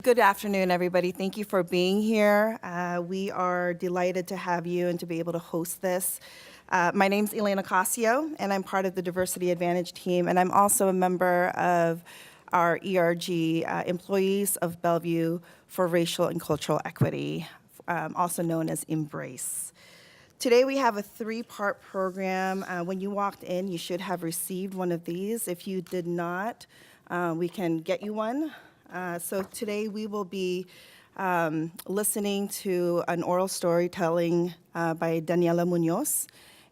Good afternoon, everybody. Thank you for being here. We are delighted to have you and to be able to host this. My name's Elena Casio, and I'm part of the Diversity Advantage team, and I'm also a member of our ERG, Employees of Bellevue for Racial and Cultural Equity, also known as Embrace. Today we have a three-part program. When you walked in, you should have received one of these. If you did not, we can get you one. So today we will be listening to an oral storytelling by Daniela Munoz.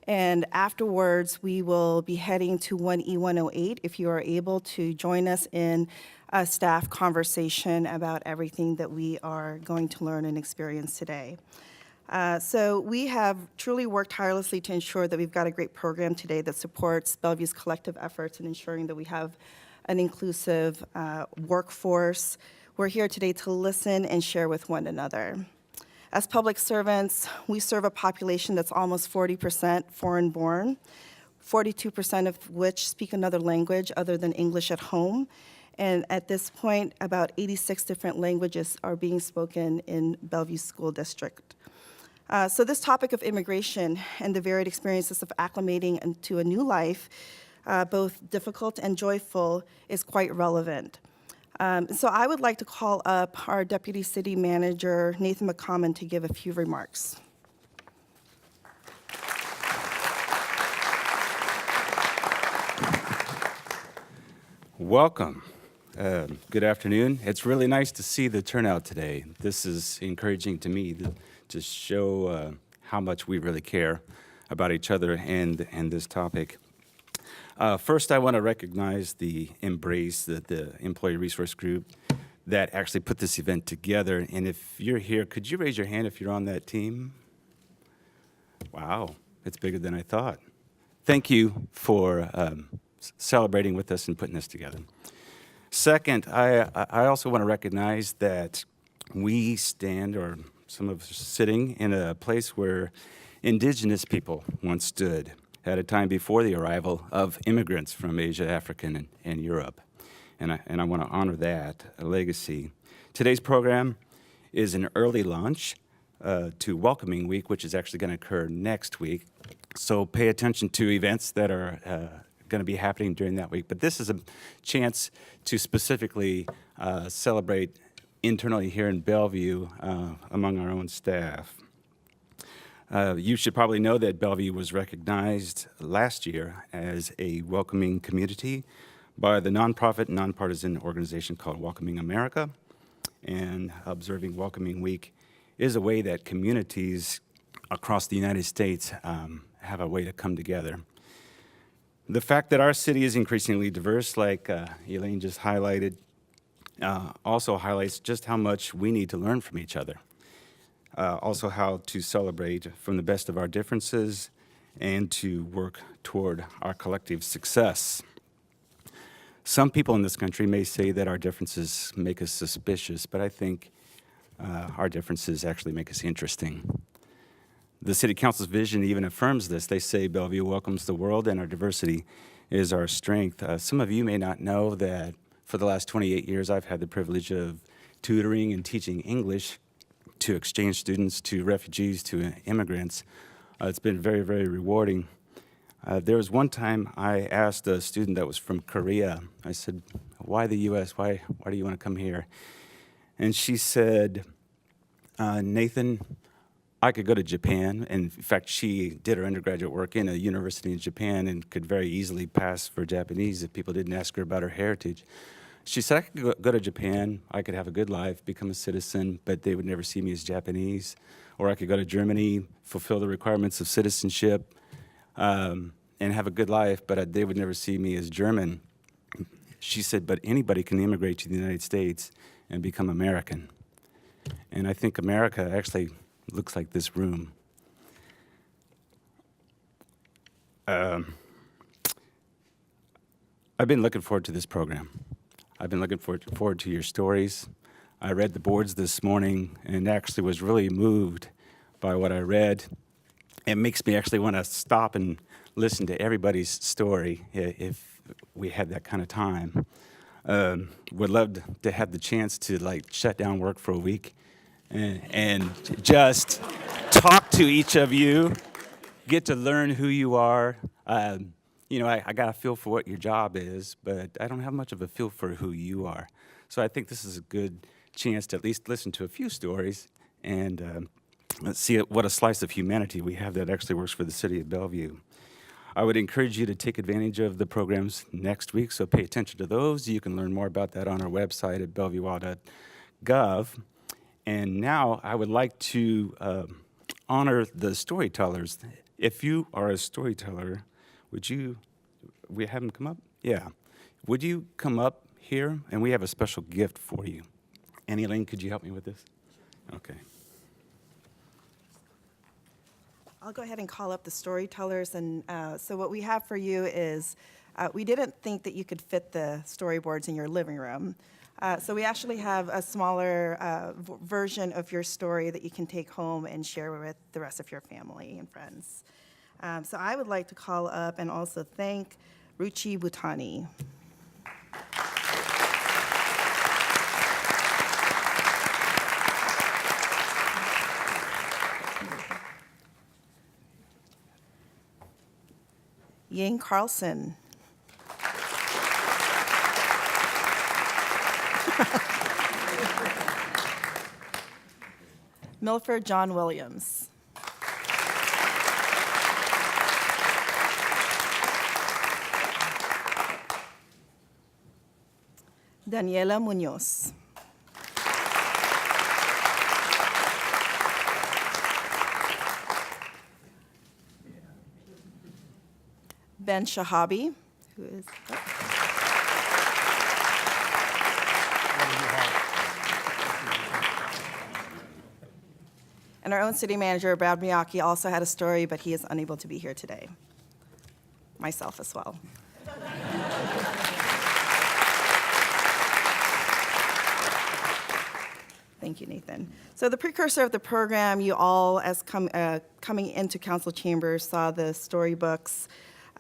And afterwards, we will be heading to 1E108 if you are able to join us in a staff conversation about everything that we are going to learn and experience today. So we have truly worked tirelessly to ensure that we've got a great program today that supports Bellevue's collective efforts in ensuring that we have an inclusive workforce. We're here today to listen and share with one another. As public servants, we serve a population that's almost 40% foreign-born, 42% of which speak another language other than English at home. And at this point, about 86 different languages are being spoken in Bellevue School District. So this topic of immigration and the varied experiences of acclimating into a new life, both difficult and joyful, is quite relevant. So I would like to call up our Deputy City Manager, Nathan McCommon, to give a few remarks. Welcome. Good afternoon. It's really nice to see the turnout today. This is encouraging to me to show how much we really care about each other and this topic. First, I want to recognize the Embrace, the employee resource group that actually put this event together. And if you're here, could you raise your hand if you're on that team? Wow, it's bigger than I thought. Thank you for celebrating with us and putting this together. Second, I also want to recognize that we stand, or some of us are sitting, in a place where indigenous people once stood at a time before the arrival of immigrants from Asia, Africa, and Europe. And I want to honor that legacy. Today's program is an early launch to Welcoming Week, which is actually going to occur next week. So pay attention to events that are going to be happening during that week. But this is a chance to specifically celebrate internally here in Bellevue among our own staff. You should probably know that Bellevue was recognized last year as a welcoming community by the nonprofit, nonpartisan organization called Welcoming America. And observing Welcoming Week is a way that communities across the United States have a way to come together. The fact that our city is increasingly diverse, like Elaine just highlighted, also highlights just how much we need to learn from each other. Also how to celebrate from the best of our differences and to work toward our collective success. Some people in this country may say that our differences make us suspicious, but I think our differences actually make us interesting. The City Council's vision even affirms this. They say Bellevue welcomes the world and our diversity is our strength. Some of you may not know that for the last 28 years I've had the privilege of tutoring and teaching English to exchange students, to refugees, to immigrants. It's been very, very rewarding. There was one time I asked a student that was from Korea, I said, why the US? Why do you want to come here? And she said, Nathan, I could go to Japan. And in fact, she did her undergraduate work in a university in Japan and could very easily pass for Japanese if people didn't ask her about her heritage. She said, I could go to Japan, I could have a good life, become a citizen, but they would never see me as Japanese. Or I could go to Germany, fulfill the requirements of citizenship, and have a good life, but they would never see me as German. She said, but anybody can immigrate to the United States and become American. And I think America actually looks like this room. I've been looking forward to this program. I've been looking forward to your stories. I read the boards this morning and actually was really moved by what I read. It makes me actually want to stop and listen to everybody's story if we had that kind of time. Would love to have the chance to like shut down work for a week and just talk to each of you, get to learn who you are. I got a feel for what your job is, but I don't have much of a feel for who you are. So I think this is a good chance to at least listen to a few stories and let's see what a slice of humanity we have that actually works for the city of Bellevue. I would encourage you to take advantage of the programs next week, so pay attention to those. You can learn more about that on our website at bellevuelaw.gov. And now I would like to honor the storytellers. If you are a storyteller, we have them come up? Yeah. Would you come up here? And we have a special gift for you. Annie Lane, could you help me with this? Okay. I'll go ahead and call up the storytellers. And so what we have for you is, we didn't think that you could fit the storyboards in your living room. So we actually have a smaller version of your story that you can take home and share with the rest of your family and friends. So I would like to call up and also thank Ruchi Bhutani. Ying Carlson. Milford John Williams. Daniela Munoz. Ben Shahabi, who is and our own city manager, Brad Miyake, also had a story, but he is unable to be here today. Myself as well. Thank you, Nathan. So the precursor of the program, you all, as coming into council chambers, saw the storybooks.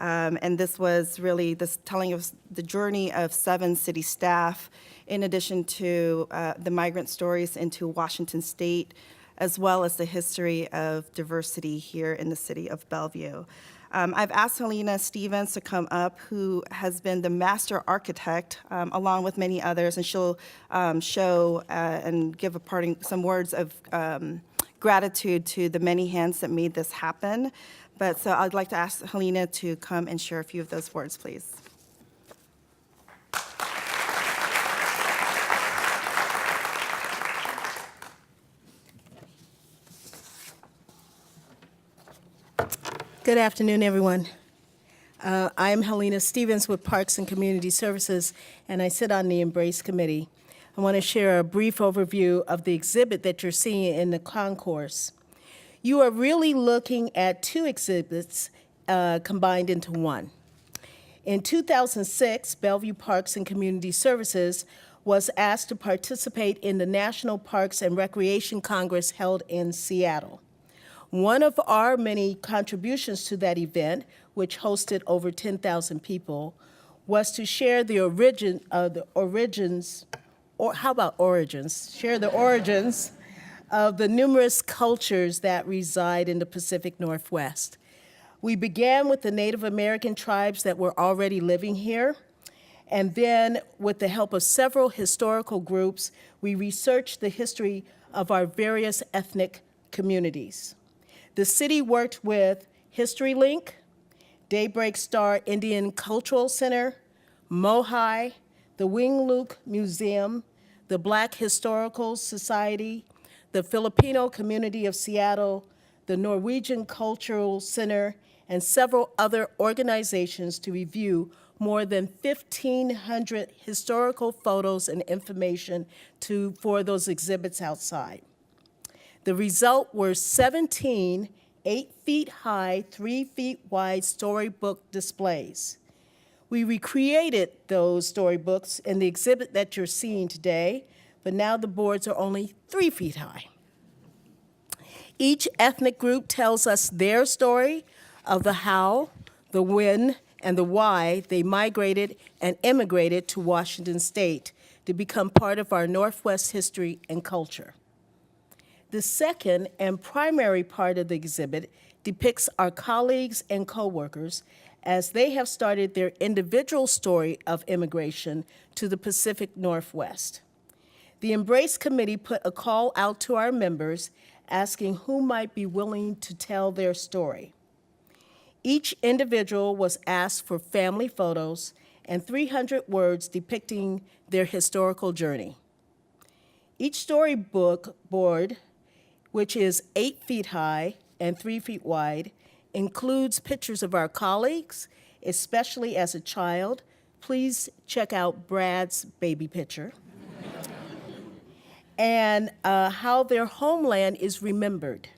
And this was really this telling of the journey of 7 city staff, in addition to the migrant stories into Washington State, as well as the history of diversity here in the city of Bellevue. I've asked Helena Stevens to come up, who has been the master architect, along with many others, and she'll show and give some words of gratitude to the many hands that made this happen. But so I'd like to ask Helena to come and share a few of those words, please. Good afternoon, everyone. I'm Helena Stevens with Parks and Community Services, and I sit on the Embrace Committee. I want to share a brief overview of the exhibit that you're seeing in the concourse. You are really looking at 2 exhibits combined into one. In 2006, Bellevue Parks and Community Services was asked to participate in the National Parks and Recreation Congress held in Seattle. One of our many contributions to that event, which hosted over 10,000 people, was to share the origins, share the origins of the numerous cultures that reside in the Pacific Northwest. We began with the Native American tribes that were already living here, and then with the help of several historical groups, we researched the history of our various ethnic communities. The city worked with History Link, Daybreak Star Indian Cultural Center, MOHI, the Wing Luke Museum, the Black Historical Society, the Filipino Community of Seattle, the Norwegian Cultural Center, and several other organizations to review more than 1,500 historical photos and information for those exhibits outside. The result were 17 8 feet high, 3 feet wide storybook displays. We recreated those storybooks in the exhibit that you're seeing today, but now the boards are only 3 feet high. Each ethnic group tells us their story of the how, the when, and the why they migrated and immigrated to Washington State to become part of our Northwest history and culture. The second and primary part of the exhibit depicts our colleagues and coworkers as they have started their individual story of immigration to the Pacific Northwest. The Embrace Committee put a call out to our members asking who might be willing to tell their story. Each individual was asked for family photos and 300 words depicting their historical journey. Each storybook board, which is 8 feet high and 3 feet wide, includes pictures of our colleagues, especially as a child. Please check out Brad's baby picture. And how their homeland is remembered.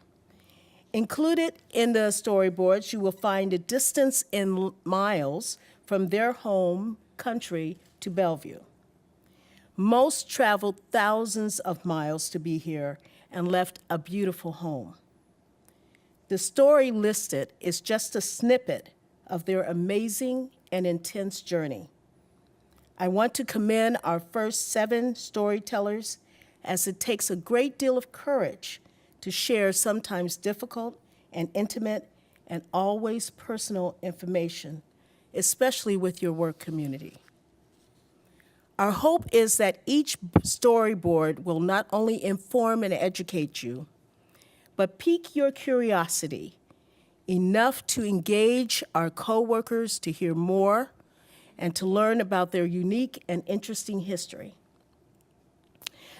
Included in the storyboards, you will find a distance in miles from their home country to Bellevue. Most traveled thousands of miles to be here and left a beautiful home. The story listed is just a snippet of their amazing and intense journey. I want to commend our first 7 storytellers, as it takes a great deal of courage to share sometimes difficult and intimate and always personal information, especially with your work community. Our hope is that each storyboard will not only inform and educate you, but pique your curiosity enough to engage our coworkers to hear more and to learn about their unique and interesting history.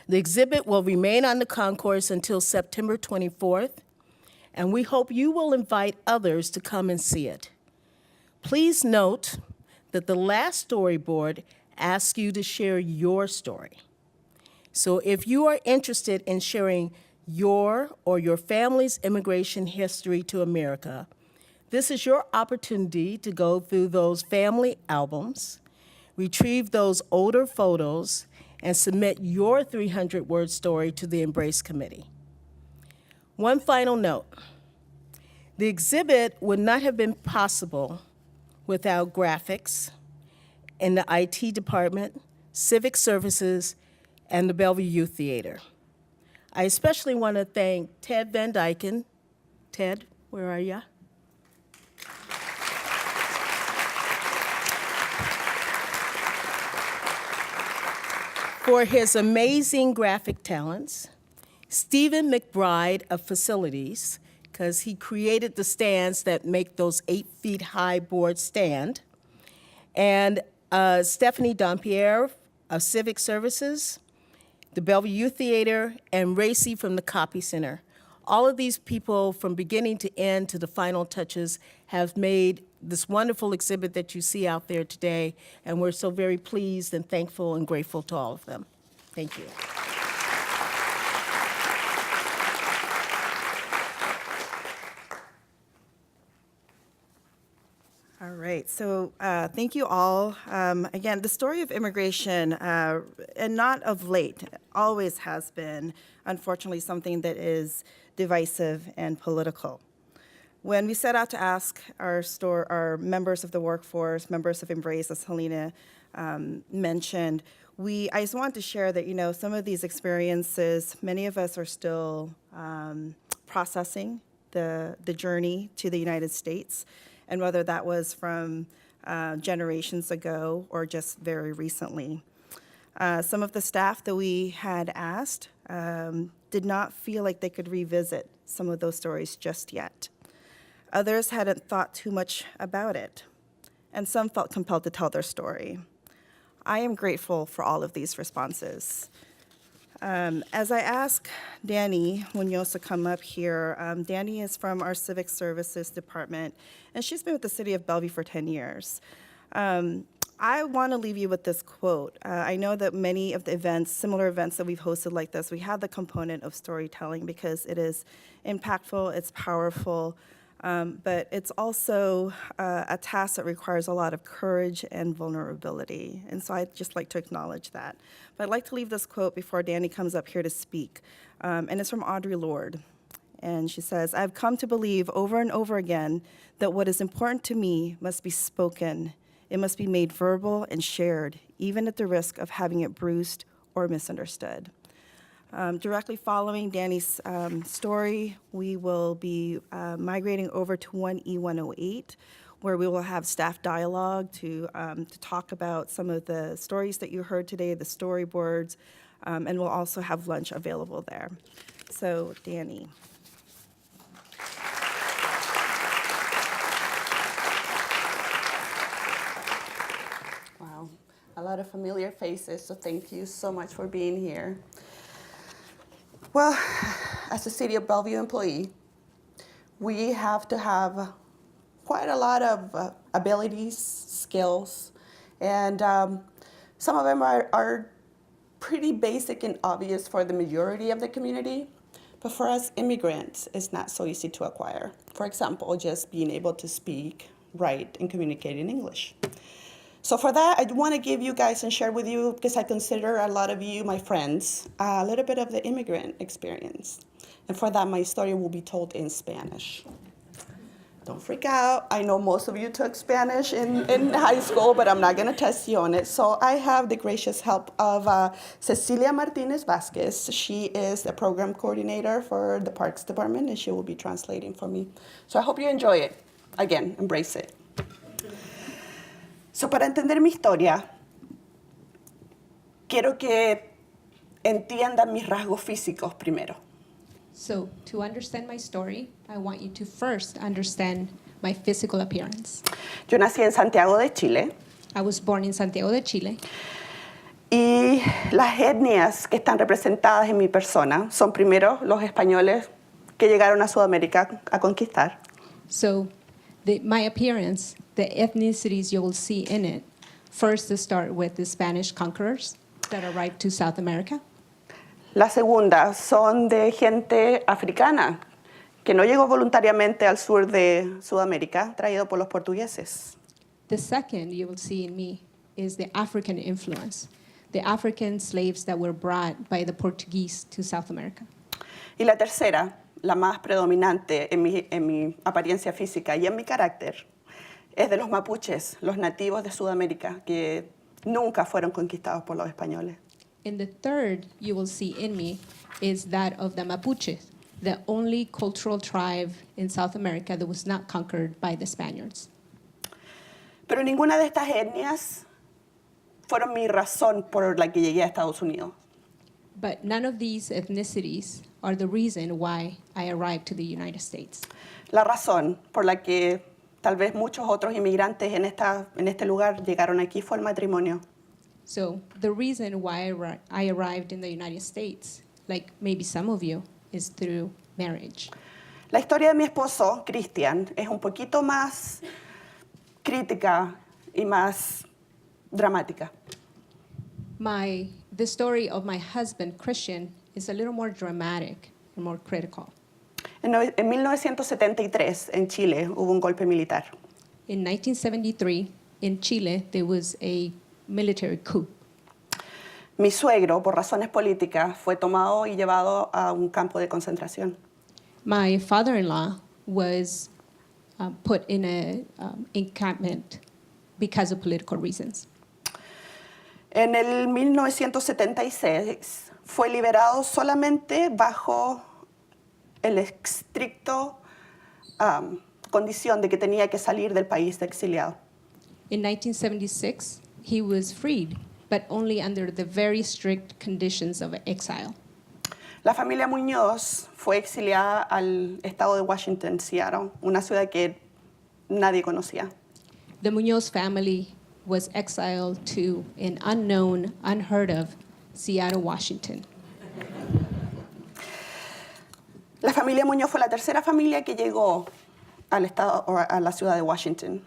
The exhibit will remain on the concourse until September 24th, and we hope you will invite others to come and see it. Please note that the last storyboard asks you to share your story. So if you are interested in sharing your or your family's immigration history to America, this is your opportunity to go through those family albums, retrieve those older photos, and submit your 300-word story to the Embrace Committee. One final note. The exhibit would not have been possible without graphics in the IT department, civic services, and the Bellevue Youth Theater. I especially want to thank Ted Van Dyken. Ted, where are you? For his amazing graphic talents, Stephen McBride of Facilities, because he created the stands that make those 8 feet high boards stand, and Stephanie Dompierre of Civic Services, the Bellevue Youth Theater, and Racy from the Copy Center. All of these people, from beginning to end to the final touches, have made this wonderful exhibit that you see out there today, and we're so very pleased and thankful and grateful to all of them. Thank you. All right, so thank you all. Again, the story of immigration, and not of late, always has been, unfortunately, something that is divisive and political. When we set out to ask our members of the workforce, members of Embrace, as Helena mentioned, I just wanted to share that, some of these experiences, many of us are still processing the journey to the United States, and whether that was from generations ago or just very recently. Some of the staff that we had asked did not feel like they could revisit some of those stories just yet. Others hadn't thought too much about it, and some felt compelled to tell their story. I am grateful for all of these responses. As I ask Danny Munoz to come up here, Danny is from our Civic Services Department, and she's been with the city of Bellevue for 10 years. I want to leave you with this quote. I know that many of the events, similar events that we've hosted like this, we have the component of storytelling because it is impactful, it's powerful, but it's also a task that requires a lot of courage and vulnerability. And so I'd just like to acknowledge that. But I'd like to leave this quote before Danny comes up here to speak. And it's from Audre Lorde. And she says, I've come to believe over and over again that what is important to me must be spoken. It must be made verbal and shared, even at the risk of having it bruised or misunderstood. Directly following Danny's story, we will be migrating over to 1E108, where we will have staff dialogue to talk about some of the stories that you heard today, the storyboards, and we'll also have lunch available there. So, Danny. Wow, a lot of familiar faces, so thank you so much for being here. Well, as a City of Bellevue employee, we have to have quite a lot of abilities, skills, and some of them are pretty basic and obvious for the majority of the community, but for us immigrants, it's not so easy to acquire. For example, just being able to speak, write, and communicate in English. So for that, I want to give you guys and share with you, because I consider a lot of you my friends, a little bit of the immigrant experience. And for that, my story will be told in Spanish. Don't freak out. I know most of you took Spanish in high school, but I'm not going to test you on it. So I have the gracious help of Cecilia Martinez Vasquez. She is the program coordinator for the Parks Department, and she will be translating for me. So I hope you enjoy it. Again, embrace it. So, para entender mi historia, quiero que entiendan mis rasgos físicos primero. So, to understand my story, I want you to first understand my physical appearance. Yo nací en Santiago de Chile I was born in Santiago de Chile, y las etnias que están representadas en mi persona son primero los españoles que llegaron a Sudamérica a conquistar. so my appearance, the ethnicities you will see in it, first to start with the Spanish conquerors that arrived to South America. La segunda son de gente africana que no llegó voluntariamente al sur de Sudamérica, traído por los portugueses. The second you will see in me is the African influence, the African slaves that were brought by the Portuguese to South America. Y la tercera, la más predominante en mi apariencia física y en mi carácter, es de los mapuches, los nativos de Sudamérica, que nunca fueron conquistados por los españoles. And the third you will see in me is that of the Mapuches, the only cultural tribe in South America that was not conquered by the Spaniards. Pero ninguna de estas etnias fueron mi razón por la que llegué a Estados Unidos. But none of these ethnicities are the reason why I arrived to the United States. La razón por la que tal vez muchos otros inmigrantes en este lugar llegaron aquí fue el matrimonio. So the reason why I arrived in the United States, like maybe some of you, is through marriage. La historia de mi esposo, Christian, es un poquito más crítica y más dramática. The story of my husband, Christian, is a little more dramatic and more critical. En 1973, en Chile, hubo un golpe militar. In 1973, in Chile, there was a military coup. Mi suegro, por razones políticas, fue tomado y llevado a un campo de concentración. My father-in-law was put in an encampment because of political reasons. En el 1976 fue liberado solamente bajo el estricto condición de que tenía que salir del país de exiliado. In 1976, he was freed, but only under the very strict conditions of exile. La familia Muñoz fue exiliada al estado de Washington, Seattle, una ciudad que nadie conocía. The Muñoz family was exiled to an unknown, unheard of Seattle, Washington. La familia Muñoz fue la tercera familia que llegó al estado, o a la ciudad de Washington.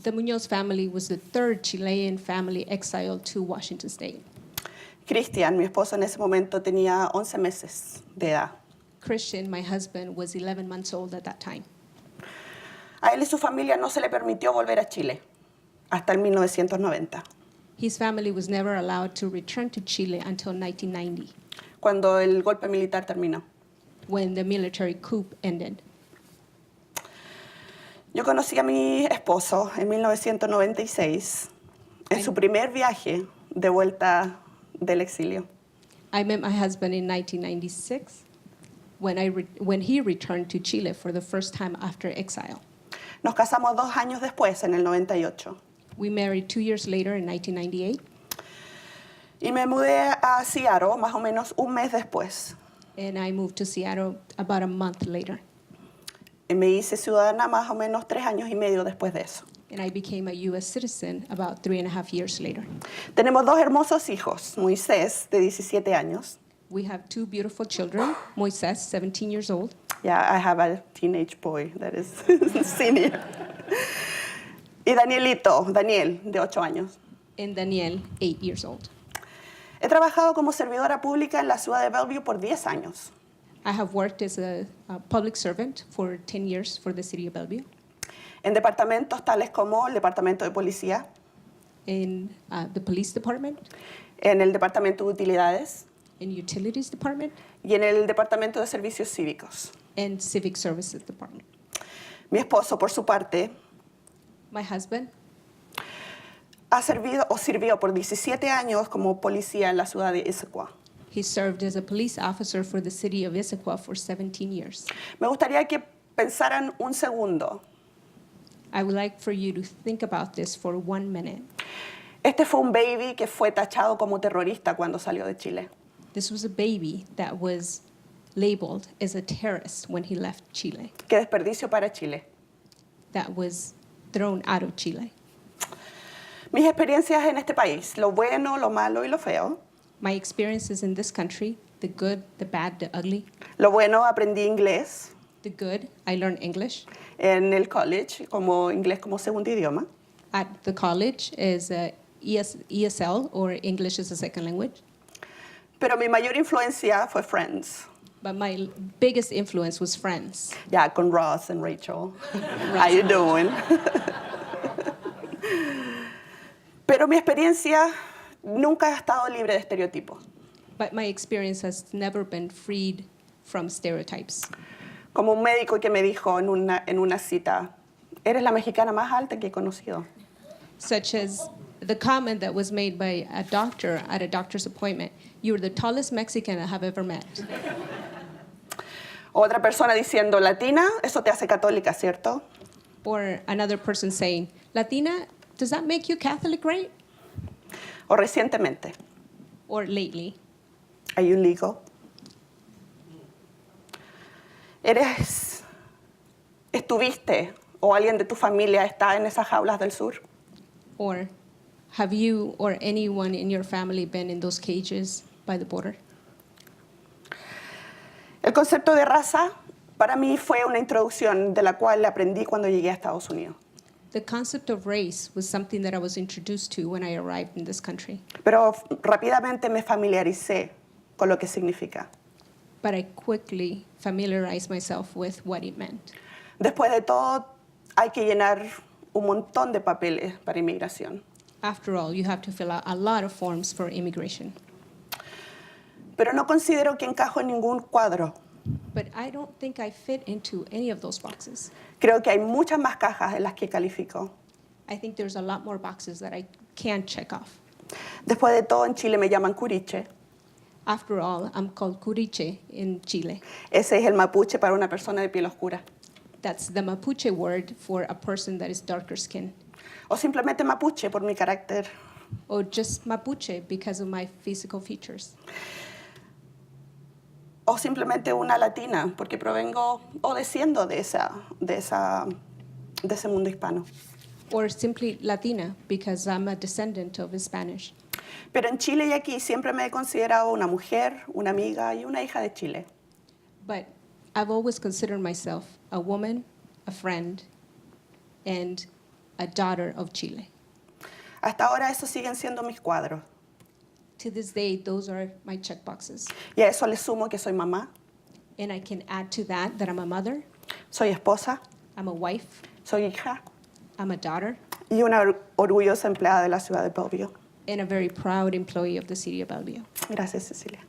The Muñoz family was the third Chilean family exiled to Washington State. Cristian, mi esposo en ese momento tenía 11 meses de edad. Christian, my husband, was 11 months old at that time. A él y su familia no se le permitió volver a Chile hasta el 1990, His family was never allowed to return to Chile until 1990, cuando el golpe militar terminó. when the military coup ended. Yo conocí a mi esposo en 1996, en su primer viaje de vuelta del exilio. I met my husband in 1996 when he returned to Chile for the first time after exile. Nos casamos 2 años después, en el 98. We married 2 years later in 1998, Y me mudé a Seattle más o menos un mes después. and I moved to Seattle about a month later. Y me hice ciudadana más o menos 3 años y medio después de eso. And I became a U.S. citizen about 3.5 years later. Tenemos 2 hermosos hijos, Moisés, de 17 años. We have 2 beautiful children, Moises, 17 years old, Yeah, I have a teenage boy that is senior. Y Daniel, de 8 años. and Daniel, 8 years old. He trabajado como servidora pública en la ciudad de Bellevue por 10 años. I have worked as a public servant for 10 years for the city of Bellevue En departamentos tales como el departamento de policía, in the police department, en el departamento de utilidades in utilities department, y en el departamento de servicios cívicos. and civic services department. Mi esposo, por su parte, My husband ha servido o sirvió por 17 años como policía en la ciudad de Issaquah. he served as a police officer for the city of Issaquah for 17 years. Me gustaría que pensaran un segundo. I would like for you to think about this for 1 minute. Este fue un baby que fue tachado como terrorista cuando salió de Chile. This was a baby that was labeled as a terrorist when he left Chile, Qué desperdicio para Chile. that was thrown out of Chile. Mis experiencias en este país, lo bueno, lo malo y lo feo. My experiences in this country, the good, the bad, the ugly. Lo bueno, aprendí inglés The good, I learned English. en el college, como inglés como segundo idioma. At the college is ESL, or English as a second language. Pero mi mayor influencia fue Friends. But my biggest influence was Friends. Ya, con Ross and Rachel. How you doing? Pero mi experiencia nunca ha estado libre de estereotipos. But my experience has never been freed from stereotypes. Como un médico que me dijo en una cita, eres la mexicana más alta que he conocido. Such as the comment that was made by a doctor at a doctor's appointment, "You're the tallest Mexican I have ever met." Otra persona diciendo, latina, eso te hace católica, ¿cierto? Or another person saying, "Latina, does that make you Catholic, right?" O recientemente, Or lately, are you legal? ¿Estuviste o alguien de tu familia está en esas jaulas del sur? or have you or anyone in your family been in those cages by the border? El concepto de raza para mí fue una introducción de la cual aprendí cuando llegué a Estados Unidos. The concept of race was something that I was introduced to when I arrived in this country, Pero rápidamente me familiaricé con lo que significa. but I quickly familiarized myself with what it meant. Después de todo, hay que llenar un montón de papeles para inmigración. After all, you have to fill out a lot of forms for immigration. Pero no considero que encajo en ningún cuadro. But I don't think I fit into any of those boxes. Creo que hay muchas más cajas en las que califico. I think there's a lot more boxes that I can check off. Después de todo, en Chile me llaman curiche. After all, I'm called Curiche in Chile. Ese es el mapuche para una persona de piel oscura. That's the Mapuche word for a person that is darker skinned. O simplemente mapuche por mi carácter. Or just Mapuche because of my physical features. O simplemente una latina porque provengo o desciendo de ese mundo hispano. Or simply Latina because I'm a descendant of Spanish. Pero en Chile y aquí siempre me he considerado una mujer, una amiga y una hija de Chile. But I've always considered myself a woman, a friend, and a daughter of Chile. Hasta ahora esos siguen siendo mis cuadros. To this day, those are my checkboxes. Y a eso le sumo que soy mamá, And I can add to that I'm a mother, soy esposa, I'm a wife, soy hija I'm a daughter, y una orgullosa empleada de la ciudad de Bellevue. and a very proud employee of the city of Bellevue. Gracias, Cecilia.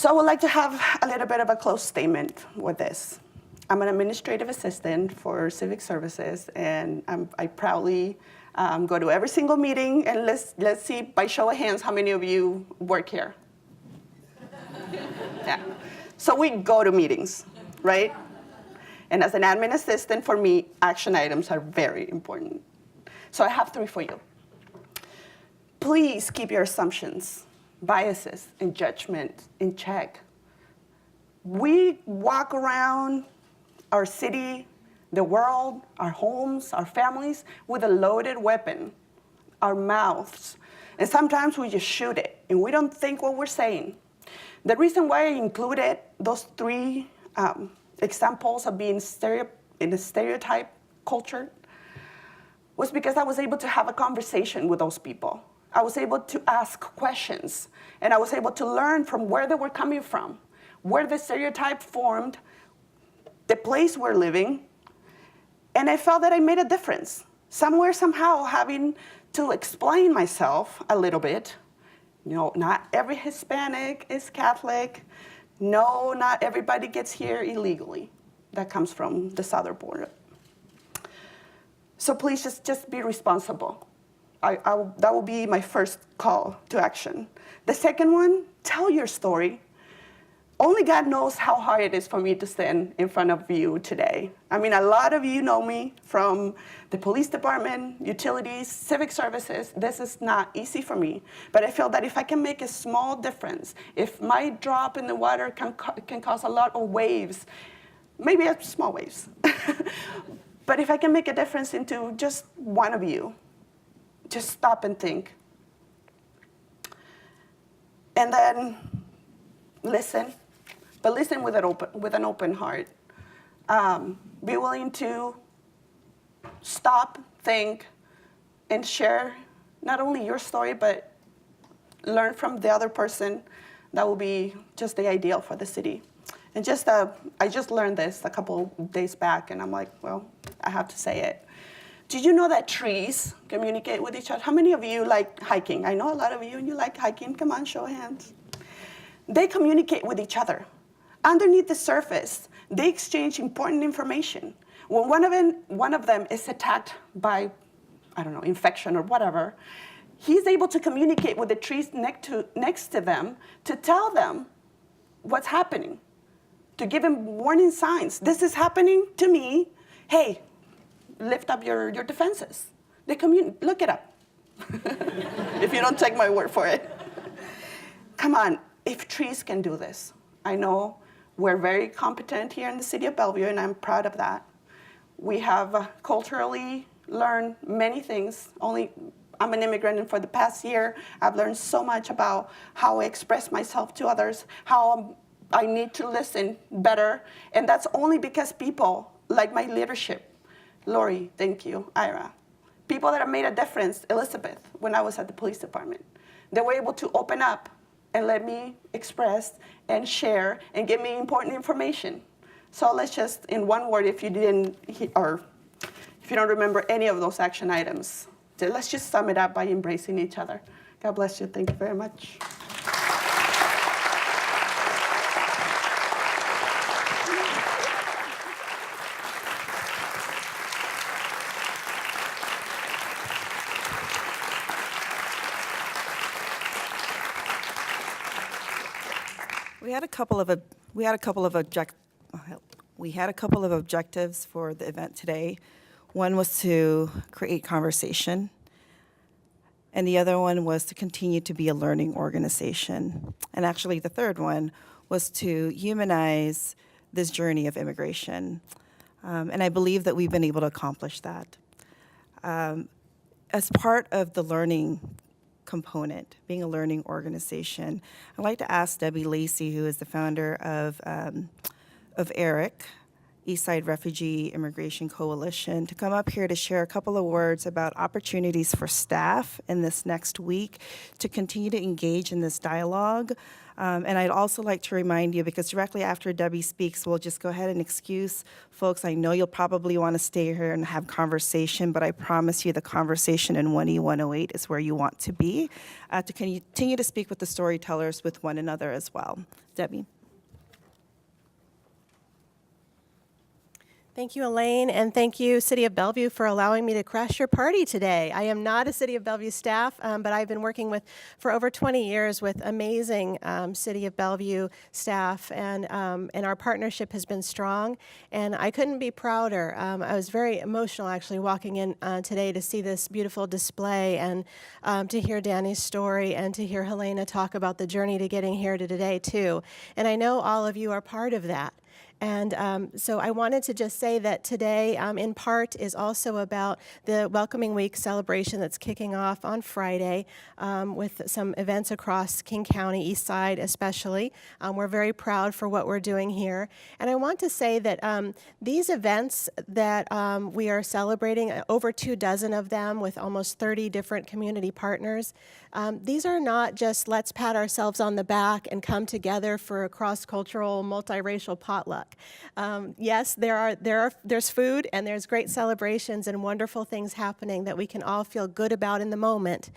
So I would like to have a little bit of a close statement with this. I'm an administrative assistant for civic services, and I proudly go to every single meeting, and let's see by show of hands how many of you work here. Yeah. So we go to meetings, right? And as an admin assistant, for me, action items are very important. So I have 3 for you. Please keep your assumptions, biases, and judgment in check. We walk around our city, the world, our homes, our families with a loaded weapon, our mouths. And sometimes we just shoot it, and we don't think what we're saying. The reason why I included those 3 examples of being in a stereotype culture was because I was able to have a conversation with those people. I was able to ask questions, and I was able to learn from where they were coming from, where the stereotype formed, the place we're living, and I felt that I made a difference. Somewhere, somehow, having to explain myself a little bit. You know, not every Hispanic is Catholic. No, not everybody gets here illegally. That comes from the southern border. So please just be responsible. That will be my first call to action. The second one, tell your story. Only God knows how hard it is for me to stand in front of you today. I mean, a lot of you know me from the police department, utilities, civic services. This is not easy for me. But I feel that if I can make a small difference, if my drop in the water can cause a lot of waves, maybe small waves, but if I can make a difference into just one of you, just stop and think. And then listen. But listen with an open heart. Be willing to stop, think, and share not only your story, but learn from the other person. That will be just the ideal for the city. And I just learned this a couple days back, and I'm like, well, I have to say it. Did you know that trees communicate with each other? How many of you like hiking? I know a lot of you, and you like hiking. Come on, show of hands. They communicate with each other. Underneath the surface, they exchange important information. When one of them is attacked by, I don't know, infection or whatever, he's able to communicate with the trees next to them to tell them what's happening, to give him warning signs. This is happening to me. Hey, lift up your defenses. They look it up if you don't take my word for it. Come on, if trees can do this, I know we're very competent here in the city of Bellevue, and I'm proud of that. We have culturally learned many things. I'm an immigrant, and for the past year, I've learned so much about how I express myself to others, how I need to listen better, and that's only because people like my leadership. Lori, thank you. Ira. People that have made a difference. Elizabeth, when I was at the police department. They were able to open up and let me express and share and give me important information. So let's just, in one word, if you don't remember any of those action items, let's just sum it up by embracing each other. God bless you. Thank you very much. We had a couple of objectives for the event today. One was to create conversation, and the other one was to continue to be a learning organization. And actually, the third one was to humanize this journey of immigration. And I believe that we've been able to accomplish that. As part of the learning component, being a learning organization, I'd like to ask Debbie Lacey, who is the founder of ERIC, Eastside Refugee Immigration Coalition, to come up here to share a couple of words about opportunities for staff in this next week to continue to engage in this dialogue. And I'd also like to remind you, because directly after Debbie speaks, we'll just go ahead and excuse folks. I know you'll probably want to stay here and have conversation, but I promise you the conversation in 1E108 is where you want to be, to continue to speak with the storytellers with one another as well. Debbie. Thank you, Elaine, and thank you, City of Bellevue, for allowing me to crash your party today. I am not a City of Bellevue staff, but I've been working for over 20 years with amazing City of Bellevue staff, and our partnership has been strong, and I couldn't be prouder. I was very emotional, actually, walking in today to see this beautiful display and to hear Danny's story and to hear Helena talk about the journey to getting here to today, too. And I know all of you are part of that. And so I wanted to just say that today, in part, is also about the Welcoming Week celebration that's kicking off on Friday with some events across King County, East Side especially. We're very proud for what we're doing here. And I want to say that these events that we are celebrating, over 24 of them with almost 30 different community partners, these are not just let's pat ourselves on the back and come together for a cross-cultural, multiracial potluck. Yes, there's food and there's great celebrations and wonderful things happening that we can all feel good about in the moment.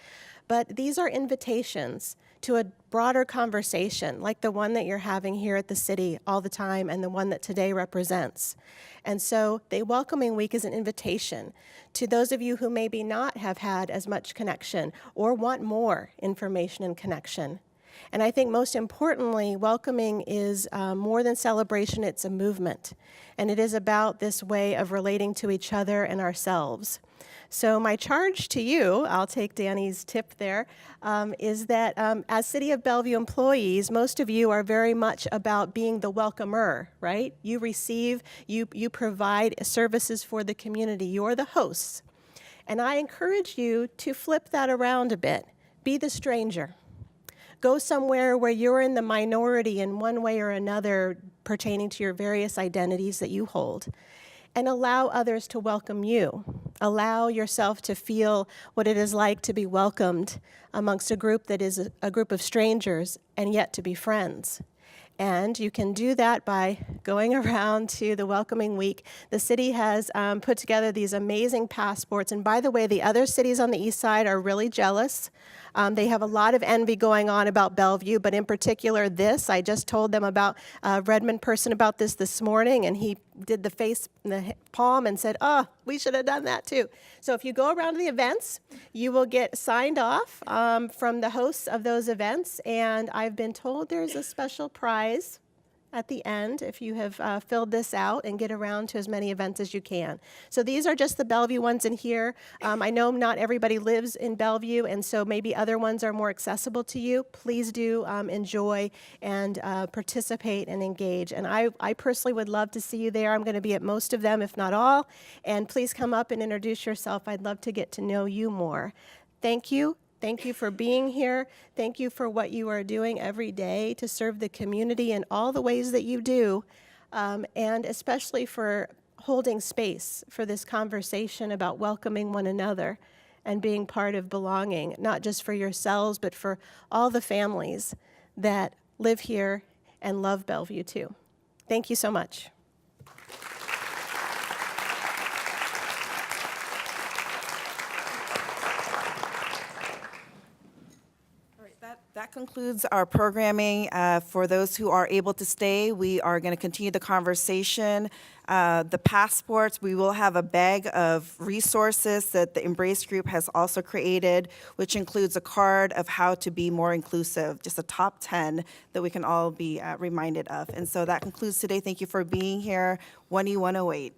But these are invitations to a broader conversation, like the one that you're having here at the city all the time and the one that today represents. And so the Welcoming Week is an invitation to those of you who maybe not have had as much connection or want more information and connection. And I think most importantly, welcoming is more than celebration, it's a movement. And it is about this way of relating to each other and ourselves. So my charge to you, I'll take Danny's tip there, is that as City of Bellevue employees, most of you are very much about being the welcomer, right? You receive, you provide services for the community. You're the hosts. And I encourage you to flip that around a bit. Be the stranger. Go somewhere where you're in the minority in one way or another pertaining to your various identities that you hold, and allow others to welcome you. Allow yourself to feel what it is like to be welcomed amongst a group that is a group of strangers and yet to be friends. And you can do that by going around to the Welcoming Week. The city has put together these amazing passports. And by the way, the other cities on the east side are really jealous. They have a lot of envy going on about Bellevue, but in particular this. I just told them about a Redmond person about this morning, and he did the face, the palm, and said, oh, we should have done that too. So if you go around to the events, you will get signed off from the hosts of those events, and I've been told there's a special prize at the end if you have filled this out and get around to as many events as you can. So these are just the Bellevue ones in here. I know not everybody lives in Bellevue, and so maybe other ones are more accessible to you. Please do enjoy and participate and engage. And I personally would love to see you there. I'm going to be at most of them, if not all. And please come up and introduce yourself. I'd love to get to know you more. Thank you. Thank you for being here. Thank you for what you are doing every day to serve the community in all the ways that you do, and especially for holding space for this conversation about welcoming one another and being part of belonging, not just for yourselves, but for all the families that live here and love Bellevue too. Thank you so much. That concludes our programming. For those who are able to stay, we are going to continue the conversation. The passports, we will have a bag of resources that the Embrace Group has also created, which includes a card of how to be more inclusive, just a top 10 that we can all be reminded of. And so that concludes today. Thank you for being here. 1E108.